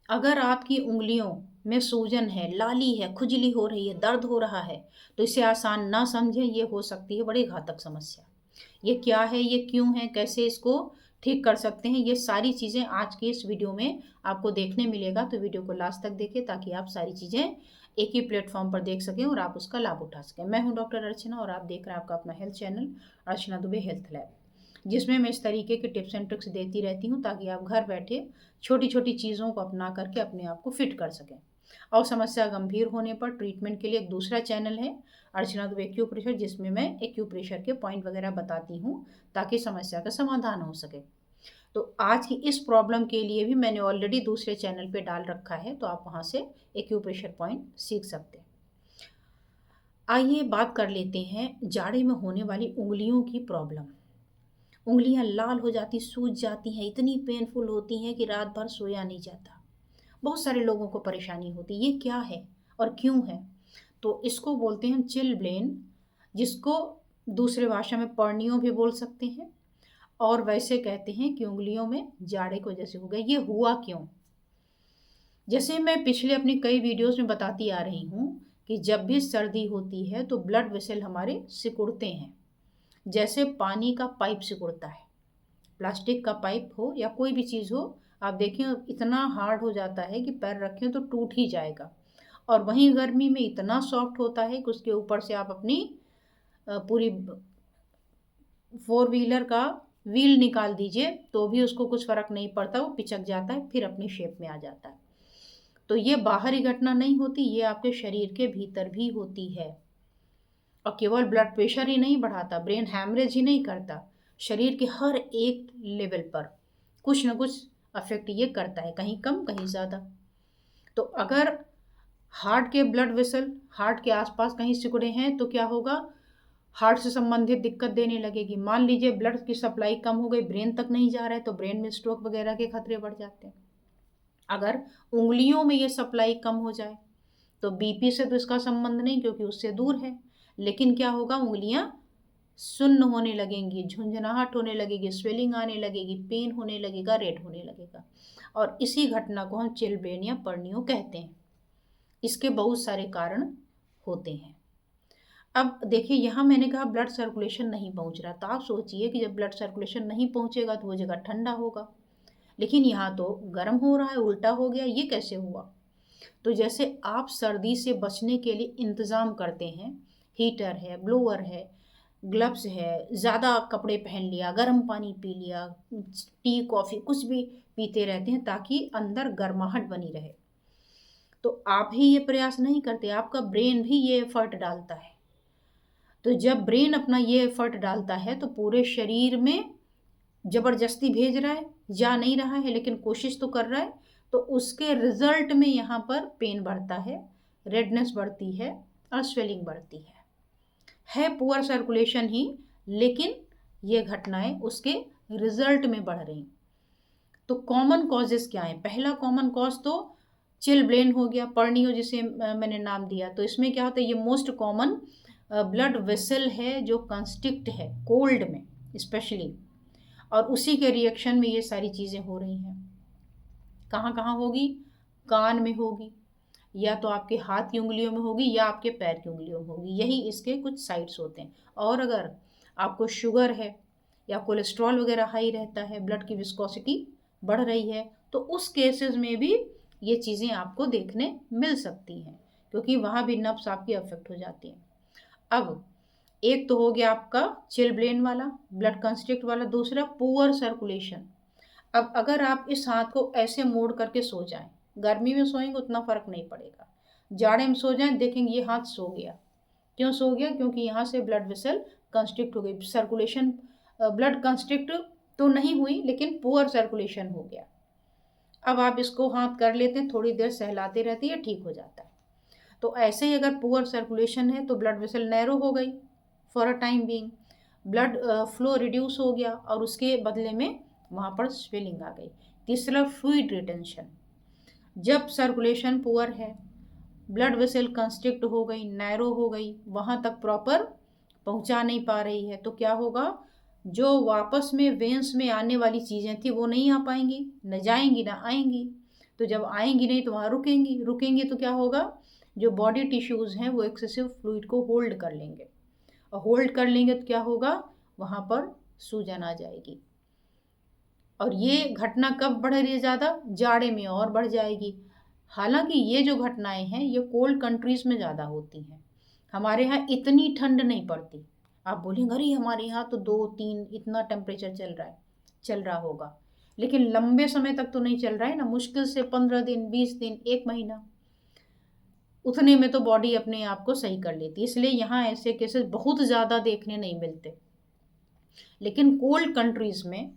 अगर आपकी उंगलियों में सूजन है, लाली है, खुजली हो रही है, दर्द हो रहा है, तो इसे आसान ना समझें, ये हो सकती है बड़ी घातक समस्या। ये क्या है, ये क्यों है, कैसे इसको ठीक कर सकते हैं, ये सारी चीज़ें आज की इस वीडियो में आपको देखने मिलेगा। तो वीडियो को लास्ट तक देखें ताकि आप सारी चीज़ें एक ही प्लेटफॉर्म पर देख सकें और आप उसका लाभ उठा सकें। मैं हूं डॉक्टर अर्चना और आप देख रहे हैं आपका अपना हेल्थ चैनल अर्चना दुबे हेल्थ लैब, जिसमें मैं इस तरीके के टिप्स एंड ट्रिक्स देती रहती हूँ ताकि आप घर बैठे छोटी छोटी चीज़ों को अपना करके अपने आप को फिट कर सकें। और समस्या गंभीर होने पर ट्रीटमेंट के लिए एक दूसरा चैनल है अर्चना दुबे एक्यूप्रेशर, जिसमें मैं एक्यूप्रेशर के पॉइंट वगैरह बताती हूँ ताकि समस्या का समाधान हो सके। तो आज की इस प्रॉब्लम के लिए भी मैंने ऑलरेडी दूसरे चैनल पे डाल रखा है, तो आप वहाँ से एक्यूप्रेशर पॉइंट सीख सकते हैं। आइए बात कर लेते हैं जाड़े में होने वाली उंगलियों की प्रॉब्लम। उंगलियां लाल हो जाती, सूज जाती हैं, इतनी पेनफुल होती हैं कि रात भर सोया नहीं जाता। बहुत सारे लोगों को परेशानी होती है। ये क्या है और क्यों है? तो इसको बोलते हैं चिलब्लेन, जिसको दूसरे भाषा में पर्नियो भी बोल सकते हैं। और वैसे कहते हैं कि उंगलियों में जाड़े की वजह से हो गया। ये हुआ क्यों? जैसे मैं पिछले अपनी कई वीडियोस में बताती आ रही हूँ कि जब भी सर्दी होती है तो ब्लड वेसल हमारे सिकुड़ते हैं, जैसे पानी का पाइप सिकुड़ता है। प्लास्टिक का पाइप हो या कोई भी चीज़ हो, आप देखें इतना हार्ड हो जाता है कि पैर रखें तो टूट ही जाएगा। और वहीं गर्मी में इतना सॉफ्ट होता है कि उसके ऊपर से आप अपनी पूरी 4 व्हीलर का व्हील निकाल दीजिए तो भी उसको कुछ फर्क नहीं पड़ता, वो पिचक जाता है, फिर अपनी शेप में आ जाता है। तो ये बाहरी घटना नहीं होती, ये आपके शरीर के भीतर भी होती है। और केवल ब्लड प्रेशर ही नहीं बढ़ाता, ब्रेन हैमरेज ही नहीं करता, शरीर के हर एक लेवल पर कुछ ना कुछ अफेक्ट ये करता है, कहीं कम कहीं ज़्यादा। तो अगर हार्ट के ब्लड वेसल हार्ट के आसपास कहीं सिकुड़े हैं तो क्या होगा? हार्ट से संबंधित दिक्कत देने लगेगी। मान लीजिए ब्लड की सप्लाई कम हो गई, ब्रेन तक नहीं जा रहा है, तो ब्रेन में स्ट्रोक वगैरह के खतरे बढ़ जाते हैं। अगर उंगलियों में ये सप्लाई कम हो जाए तो बीपी से तो इसका संबंध नहीं क्योंकि उससे दूर है, लेकिन क्या होगा? उंगलियां सुन्न होने लगेंगी, झुंझुनाहट होने लगेगी, स्वेलिंग आने लगेगी, पेन होने लगेगा, रेड होने लगेगा। और इसी घटना को हम चिलब्लेन या पर्नियो कहते हैं। इसके बहुत सारे कारण होते हैं। अब देखिए, यहाँ मैंने कहा ब्लड सर्कुलेशन नहीं पहुँच रहा, तो आप सोचिए कि जब ब्लड सर्कुलेशन नहीं पहुँचेगा तो वो जगह ठंडा होगा, लेकिन यहाँ तो गर्म हो रहा है, उल्टा हो गया। ये कैसे हुआ? तो जैसे आप सर्दी से बचने के लिए इंतज़ाम करते हैं, हीटर है, ब्लोअर है, ग्लव्स है, ज़्यादा कपड़े पहन लिया, गर्म पानी पी लिया, टी कॉफ़ी कुछ भी पीते रहते हैं ताकि अंदर गर्माहट बनी रहे, तो आप ही ये प्रयास नहीं करते, आपका ब्रेन भी ये एफर्ट डालता है। तो जब ब्रेन अपना ये एफर्ट डालता है तो पूरे शरीर में ज़बरदस्ती भेज रहा है, जा नहीं रहा है लेकिन कोशिश तो कर रहा है, तो उसके रिजल्ट में यहाँ पर पेन बढ़ता है, रेडनेस बढ़ती है और स्वेलिंग बढ़ती है पुअर सर्कुलेशन ही, लेकिन ये घटनाएं उसके रिजल्ट में बढ़ रही। तो कॉमन कॉजेस क्या है? पहला कॉमन कॉज तो चिलब्लेन हो गया, पर्नियो जिसे मैंने नाम दिया। तो इसमें क्या होता है? ये मोस्ट कॉमन ब्लड वेसल है जो कंस्ट्रिक्ट है कोल्ड में स्पेशली, और उसी के रिएक्शन में ये सारी चीज़ें हो रही हैं। कहाँ कहाँ होगी? कान में होगी, या तो आपके हाथ की उंगलियों में होगी या आपके पैर की उंगलियों में होगी, यही इसके कुछ साइड्स होते हैं। और अगर आपको शुगर है या कोलेस्ट्रॉल वगैरह हाई रहता है, ब्लड की विस्कोसिटी बढ़ रही है, तो उस केसेस में भी ये चीज़ें आपको देखने मिल सकती हैं, क्योंकि वहाँ भी नब्स आपकी अफेक्ट हो जाती हैं। अब एक तो हो गया आपका चिलब्लेन वाला, ब्लड कंस्ट्रिक्ट वाला। दूसरा पुअर सर्कुलेशन। अब अगर आप इस हाथ को ऐसे मोड़ करके सो जाएं, गर्मी में सोएंगे उतना फर्क नहीं पड़ेगा, जाड़े में सो जाएं देखेंगे ये हाथ सो गया। क्यों सो गया? क्योंकि यहाँ से ब्लड वेसल कंस्ट्रिक्ट हो गई, सर्कुलेशन ब्लड कंस्ट्रिक्ट तो नहीं हुई लेकिन पुअर सर्कुलेशन हो गया। अब आप इसको हाथ कर लेते हैं, थोड़ी देर सहलाते रहते हैं, ठीक हो जाता है। तो ऐसे ही अगर पुअर सर्कुलेशन है तो ब्लड वेसल नैरो हो गई for a time being, blood flow reduce हो गया और उसके बदले में वहाँ पर स्वेलिंग आ गई। तीसरा फ्लूइड रिटेंशन, जब सर्कुलेशन पुअर है, ब्लड वेसल कंस्ट्रिक्ट हो गई, नैरो हो गई, वहाँ तक प्रॉपर पहुँचा नहीं पा रही है, तो क्या होगा? जो वापस में वेंस में आने वाली चीज़ें थी वो नहीं आ पाएंगी, न जाएंगी ना आएंगी। तो जब आएंगी नहीं तो वहाँ रुकेंगी, रुकेंगी तो क्या होगा, जो बॉडी टिश्यूज़ हैं वो एक्सेसिव फ्लूइड को होल्ड कर लेंगे, और होल्ड कर लेंगे तो क्या होगा, वहाँ पर सूजन आ जाएगी। और ये घटना कब बढ़ रही है ज़्यादा, जाड़े में और बढ़ जाएगी। हालांकि ये जो घटनाएं हैं ये कोल्ड कंट्रीज़ में ज़्यादा होती हैं, हमारे यहाँ इतनी ठंड नहीं पड़ती। आप बोलेंगे अरे हमारे यहाँ तो 2-3 इतना टेम्परेचर चल रहा होगा, लेकिन लंबे समय तक तो नहीं चल रहा है ना, मुश्किल से 15 दिन, 20 दिन, 1 महीना, उतने में तो बॉडी अपने आप को सही कर लेती है। इसलिए यहाँ ऐसे केसेस बहुत ज़्यादा देखने नहीं मिलते। लेकिन कोल्ड कंट्रीज़ में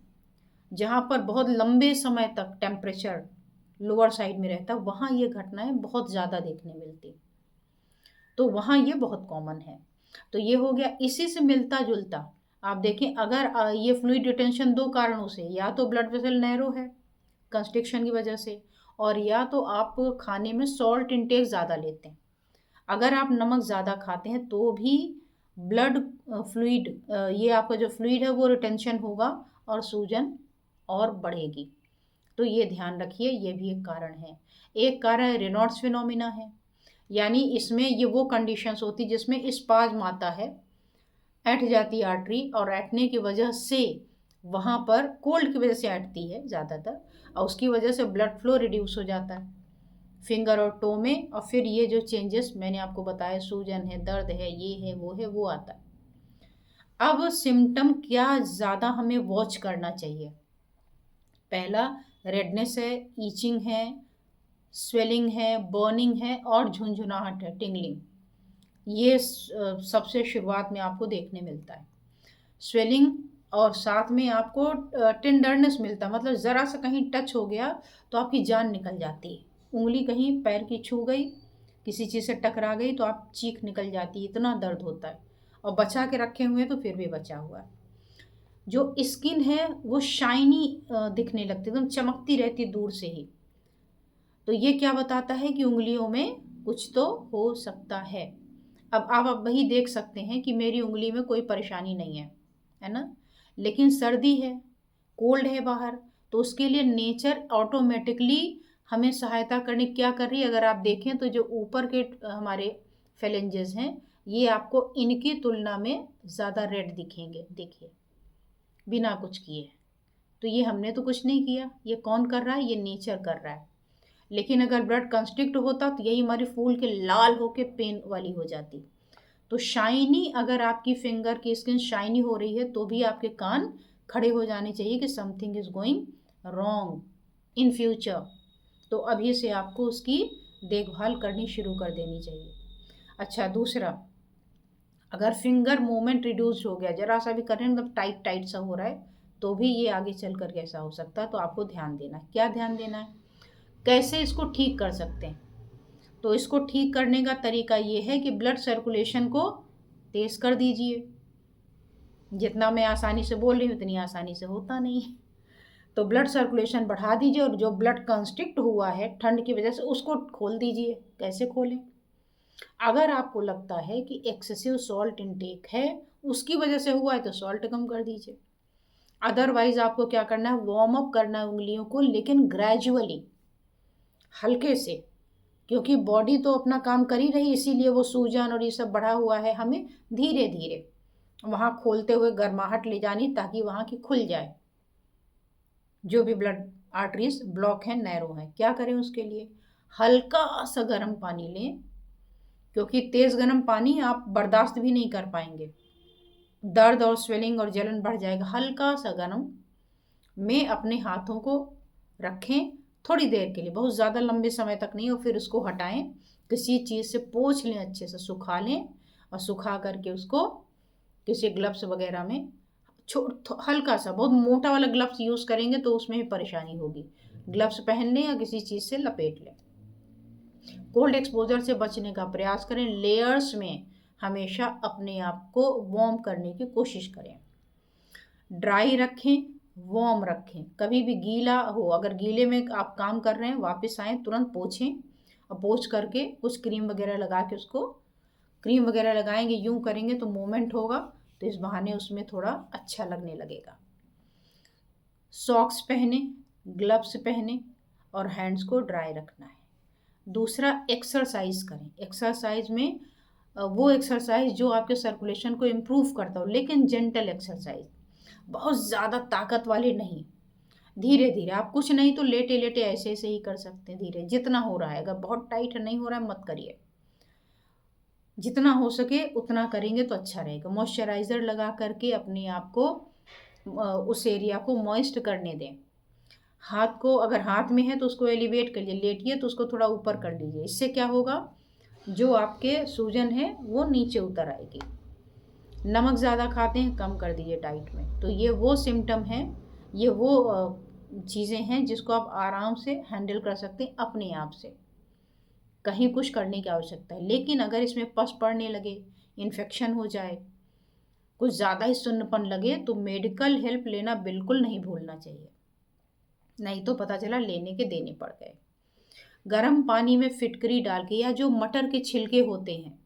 जहाँ पर बहुत लंबे समय तक टेम्परेचर लोअर साइड में रहता है, वहाँ ये घटनाएं बहुत ज़्यादा देखने मिलती, तो वहाँ ये बहुत कॉमन है। तो ये हो गया। इसी से मिलता जुलता आप देखें, अगर ये फ्लूइड रिटेंशन 2 कारणों से, या तो ब्लड वेसल नैरो है कंस्ट्रिक्शन की वजह से, और या तो आप खाने में सॉल्ट इंटेक ज़्यादा लेते हैं। अगर आप नमक ज़्यादा खाते हैं तो भी ब्लड फ्लूइड, ये आपका जो फ्लूइड है वो रिटेंशन होगा और सूजन और बढ़ेगी। तो ये ध्यान रखिए, ये भी एक कारण है। एक कारण है रेनॉल्ड्स फिनोमिना है, यानी इसमें ये वो कंडीशंस होती जिसमें स्पाज्म आता है, ऐंठ जाती है आर्टरी, और ऐंठने की वजह से वहाँ पर कोल्ड की वजह से ऐंठती है ज़्यादातर, और उसकी वजह से ब्लड फ्लो रिड्यूस हो जाता है फिंगर और टो में, और फिर ये जो चेंजेस मैंने आपको बताया, सूजन है, दर्द है, ये है, वो आता है। अब सिम्टम क्या ज़्यादा हमें वॉच करना चाहिए, पहला रेडनेस है, ईचिंग है, स्वेलिंग है, बर्निंग है, और झुंझुनाहट है, टिंगलिंग। ये सबसे शुरुआत में आपको देखने मिलता है स्वेलिंग, और साथ में आपको टेंडरनेस मिलता है, मतलब ज़रा सा कहीं टच हो गया तो आपकी जान निकल जाती है, उंगली कहीं पैर की छू गई, किसी चीज़ से टकरा गई तो आप चीख निकल जाती है, इतना दर्द होता है, और बचा के रखे हुए तो फिर भी बचा हुआ है। जो स्किन है वो शाइनी दिखने लगती है, एकदम चमकती रहती दूर से ही, तो ये क्या बताता है कि उंगलियों में कुछ तो हो सकता है। अब आप वही देख सकते हैं कि मेरी उंगली में कोई परेशानी नहीं है ना, लेकिन सर्दी है, कोल्ड है बाहर, तो उसके लिए नेचर ऑटोमेटिकली हमें सहायता करने क्या कर रही है। अगर आप देखें तो जो ऊपर के हमारे फेलेंजेस हैं, ये आपको इनकी तुलना में ज़्यादा रेड दिखेंगे, देखिए, बिना कुछ किए। तो ये हमने तो कुछ नहीं किया, ये कौन कर रहा है, ये नेचर कर रहा है। लेकिन अगर ब्लड कंस्ट्रिक्ट होता तो यही हमारी फूल के लाल होके पेन वाली हो जाती। तो शाइनी, अगर आपकी फिंगर की स्किन शाइनी हो रही है तो भी आपके कान खड़े हो जाने चाहिए कि something is going wrong in future. तो अभी से आपको उसकी देखभाल करनी शुरू कर देनी चाहिए। अच्छा, दूसरा, अगर फिंगर मूवमेंट रिड्यूस हो गया, जरा सा भी करें मतलब टाइट टाइट सा हो रहा है, तो भी ये आगे चल कर कैसा हो सकता है। तो आपको ध्यान देना है। क्या ध्यान देना है, कैसे इसको ठीक कर सकते हैं। तो इसको ठीक करने का तरीका ये है कि ब्लड सर्कुलेशन को तेज़ कर दीजिए। जितना मैं आसानी से बोल रही हूँ उतनी आसानी से होता नहीं है, तो ब्लड सर्कुलेशन बढ़ा दीजिए, और जो ब्लड कंस्ट्रिक्ट हुआ है ठंड की वजह से उसको खोल दीजिए। कैसे खोलें, अगर आपको लगता है कि एक्सेसिव सॉल्ट इनटेक है, उसकी वजह से हुआ है, तो सॉल्ट कम कर दीजिए। अदरवाइज आपको क्या करना है, वार्म अप करना है उंगलियों को, लेकिन ग्रेजुअली, हल्के से, क्योंकि बॉडी तो अपना काम कर ही रही, इसीलिए वो सूजन और ये सब बढ़ा हुआ है। हमें धीरे धीरे वहाँ खोलते हुए गर्माहट ले जानी, ताकि वहाँ की खुल जाए जो भी ब्लड आर्टरीज ब्लॉक हैं, नैरो हैं। क्या करें उसके लिए, हल्का सा गर्म पानी लें, क्योंकि तेज़ गर्म पानी आप बर्दाश्त भी नहीं कर पाएंगे, दर्द और स्वेलिंग और जलन बढ़ जाएगा। हल्का सा गर्म में अपने हाथों को रखें थोड़ी देर के लिए, बहुत ज़्यादा लंबे समय तक नहीं, और फिर उसको हटाएं, किसी चीज़ से पोंछ लें, अच्छे से सुखा लें, और सुखा करके उसको किसी ग्लव्स वगैरह में हल्का सा, बहुत मोटा वाला ग्लव्स यूज़ करेंगे तो उसमें भी परेशानी होगी, ग्लव्स पहन लें या किसी चीज़ से लपेट लें। कोल्ड एक्सपोजर से बचने का प्रयास करें, लेयर्स में हमेशा अपने आप को वार्म करने की कोशिश करें, ड्राई रखें, वार्म रखें। कभी भी गीला हो, अगर गीले में आप काम कर रहे हैं, वापस आएँ, तुरंत पोंछें, और पोंछ करके कुछ क्रीम वगैरह लगा के उसको, क्रीम वगैरह लगाएंगे, यूँ करेंगे तो मूवमेंट होगा, तो इस बहाने उसमें थोड़ा अच्छा लगने लगेगा। सॉक्स पहने, ग्लव्स पहने, और हैंड्स को ड्राई रखना है। दूसरा, एक्सरसाइज करें। एक्सरसाइज में वो एक्सरसाइज जो आपके सर्कुलेशन को इम्प्रूव करता हो, लेकिन जेंटल एक्सरसाइज, बहुत ज़्यादा ताकत वाले नहीं, धीरे धीरे। आप कुछ नहीं तो लेटे लेटे ऐसे ऐसे ही कर सकते हैं, धीरे जितना हो रहा है। अगर बहुत टाइट नहीं हो रहा है मत करिए, जितना हो सके उतना करेंगे तो अच्छा रहेगा। मॉइस्चराइज़र लगा करके अपने आप को उस एरिया को मॉइस्ट करने दें। हाथ को, अगर हाथ में है तो उसको एलिवेट करिए, लेटिए तो उसको थोड़ा ऊपर कर लीजिए। इससे क्या होगा, जो आपके सूजन है वो नीचे उतर आएगी। नमक ज़्यादा खाते हैं, कम कर दीजिए डाइट में। तो ये वो सिम्टम हैं, ये वो चीज़ें हैं जिसको आप आराम से हैंडल कर सकते हैं अपने आप से, कहीं कुछ करने की आवश्यकता है। लेकिन अगर इसमें पस पड़ने लगे, इन्फेक्शन हो जाए, कुछ ज़्यादा ही सुन्नपन लगे, तो मेडिकल हेल्प लेना बिल्कुल नहीं भूलना चाहिए, नहीं तो पता चला लेने के देने पड़ गए। गर्म पानी में फिटकरी डाल के, या जो मटर के छिलके होते हैं,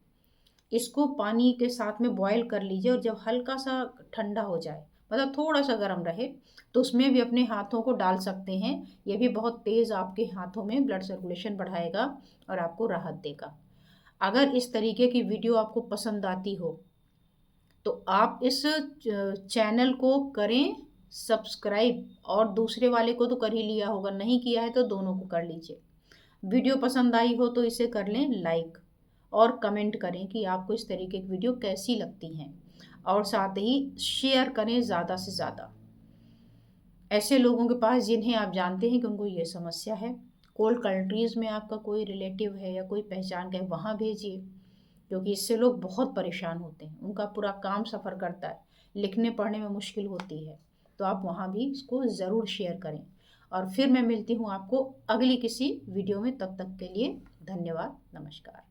इसको पानी के साथ में बॉईल कर लीजिए, और जब हल्का सा ठंडा हो जाए, मतलब थोड़ा सा गर्म रहे, तो उसमें भी अपने हाथों को डाल सकते हैं। ये भी बहुत तेज़ आपके हाथों में ब्लड सर्कुलेशन बढ़ाएगा और आपको राहत देगा। अगर इस तरीके की वीडियो आपको पसंद आती हो तो आप इस चैनल को करें सब्सक्राइब, और दूसरे वाले को तो कर ही लिया होगा, नहीं किया है तो दोनों को कर लीजिए। वीडियो पसंद आई हो तो इसे कर लें लाइक, और कमेंट करें कि आपको इस तरीके की वीडियो कैसी लगती हैं, और साथ ही शेयर करें ज़्यादा से ज़्यादा ऐसे लोगों के पास जिन्हें आप जानते हैं कि उनको ये समस्या है। कोल्ड कंट्रीज़ में आपका कोई रिलेटिव है या कोई पहचान का है, वहाँ भेजिए, क्योंकि इससे लोग बहुत परेशान होते हैं, उनका पूरा काम सफ़र करता है, लिखने पढ़ने में मुश्किल होती है। तो आप वहाँ भी इसको ज़रूर शेयर करें। और फिर मैं मिलती हूँ आपको अगली किसी वीडियो में, तब तक के लिए धन्यवाद, नमस्कार।